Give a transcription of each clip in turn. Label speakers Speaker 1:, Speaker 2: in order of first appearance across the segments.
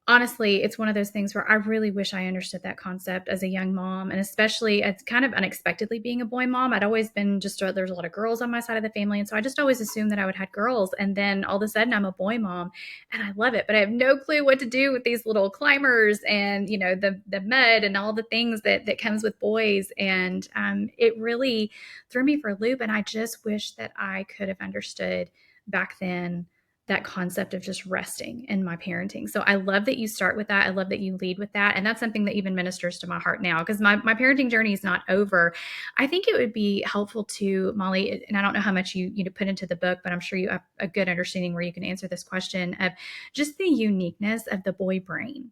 Speaker 1: honestly, it's one of those things where I really wish I understood that concept as a young mom. And especially, it's kind of unexpectedly being a boy mom. I'd always been there's a lot of girls on my side of the family. And so I just always assumed that I would have girls. And then all of a sudden, I'm a boy mom and I love it. But I have no clue what to do with these little climbers and, the mud and all the things that comes with boys. And it really threw me for a loop. And I just wish that I could have understood back then that concept of just resting in my parenting. So I love that you start with that. I love that you lead with that. And that's something that even ministers to my heart now because my parenting journey is not over. I think it would be helpful to Molly, and I don't know how much you put into the book, but I'm sure you have a good understanding where you can answer this question of just the uniqueness of the boy brain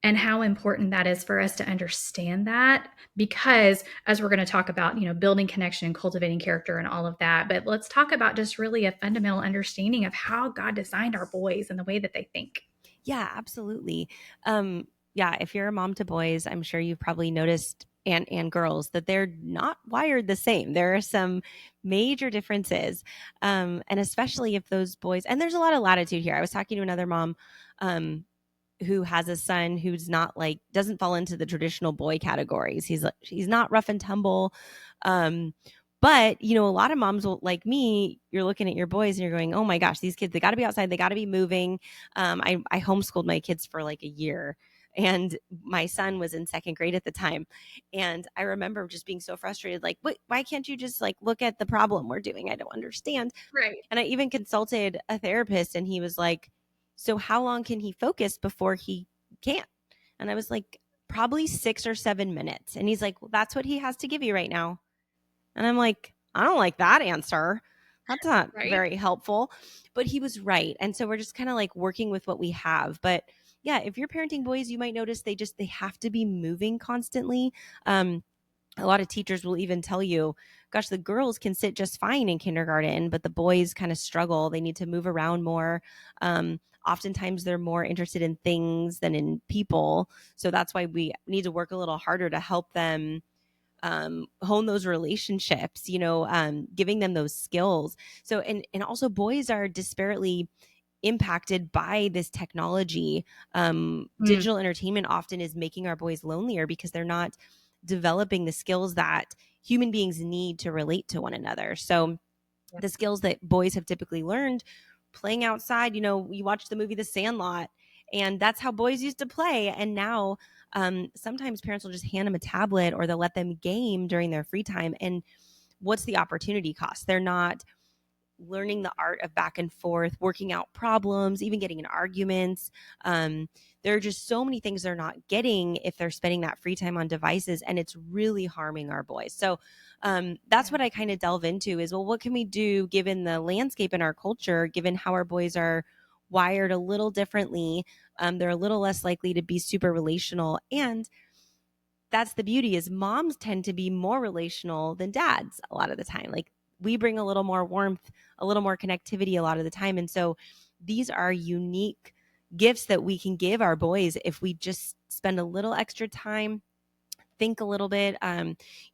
Speaker 1: and how important that is for us to understand that because as we're going to talk about building connection and cultivating character and all of that, but let's talk about just really a fundamental understanding of how God designed our boys and the way that they think.
Speaker 2: Yeah, absolutely. Yeah, if you're a mom to boys, I'm sure you've probably noticed and girls that they're not wired the same. There are some major differences. And especially if those boys, and there's a lot of latitude here. I was talking to another mom um who has a son who's not like doesn't fall into the traditional boy categories. He's not rough and tumble. Um but a lot of moms will like me, you're looking at your boys and you're going, oh my gosh, these kids, they got to be outside, they got to be moving. I homeschooled my kids for like a year and my son was in second grade at the time. And I remember just being so frustrated, like, why can't you just like look at the problem we're doing? I don't understand.
Speaker 1: Right.
Speaker 2: And I even consulted a therapist and he was like, so how long can he focus before he can't? And I was like, probably 6 or 7 minutes. And he's like, well, that's what he has to give you right now. And I'm like, I don't like that answer. That's not
Speaker 1: Right.
Speaker 2: very helpful. But he was right. And so we're just kind of like working with what we have. But yeah, if you're parenting boys, you might notice they have to be moving constantly. A lot of teachers will even tell you, gosh, the girls can sit just fine in kindergarten, but the boys kind of struggle. They need to move around more. Oftentimes they're more interested in things than in people. So that's why we need to work a little harder to help them hone those relationships, giving them those skills. So, and also boys are disparately impacted by this technology.
Speaker 1: Mm.
Speaker 2: Digital entertainment often is making our boys lonelier because they're not developing the skills that human beings need to relate to one another. So
Speaker 1: Yeah.
Speaker 2: the skills that boys have typically learned playing outside, you watch the movie The Sandlot, and that's how boys used to play. And now sometimes parents will just hand them a tablet or they'll let them game during their free time. And what's the opportunity cost? They're not learning the art of back and forth, working out problems, even getting in arguments. There are just so many things they're not getting if they're spending that free time on devices, and it's really harming our boys. So that's
Speaker 1: Yeah.
Speaker 2: what I kind of delve into is, well, what can we do given the landscape in our culture, given how our boys are wired a little differently? They're a little less likely to be super relational. And that's the beauty is moms tend to be more relational than dads a lot of the time. Like we bring a little more warmth, a little more connectivity a lot of the time. And so these are unique gifts that we can give our boys if we just spend a little extra time, think a little bit.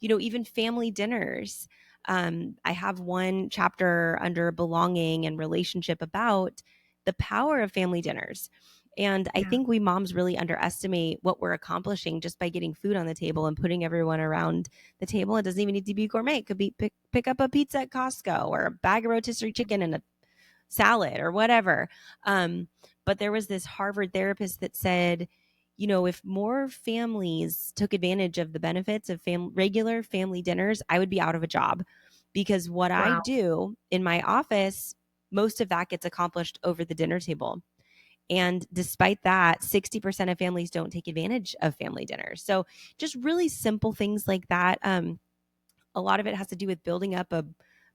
Speaker 2: Even family dinners. I have one chapter under belonging and relationship about the power of family dinners. And I
Speaker 1: Yeah.
Speaker 2: think we moms really underestimate what we're accomplishing just by getting food on the table and putting everyone around the table. It doesn't even need to be gourmet. It could be pick up a pizza at Costco or a bag of rotisserie chicken and a salad or whatever. But there was this Harvard therapist that said, if more families took advantage of the benefits of regular family dinners, I would be out of a job because what I
Speaker 1: Wow.
Speaker 2: do in my office, most of that gets accomplished over the dinner table. And despite that, 60% of families don't take advantage of family dinners. So just really simple things like that. A lot of it has to do with building up a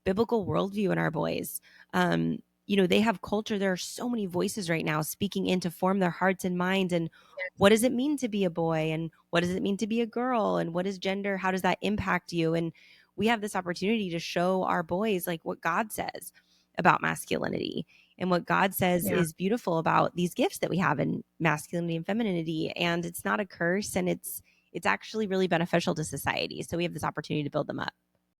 Speaker 2: biblical worldview in our boys. They have culture. There are so many voices right now speaking in to form their hearts and minds. And what does it mean to be a boy? And what does it mean to be a girl? And what is gender? How does that impact you? And we have this opportunity to show our boys like what God says about masculinity and what God says
Speaker 1: Yeah.
Speaker 2: is beautiful about these gifts that we have in masculinity and femininity. And it's not a curse, and it's actually really beneficial to society. So we have this opportunity to build them up.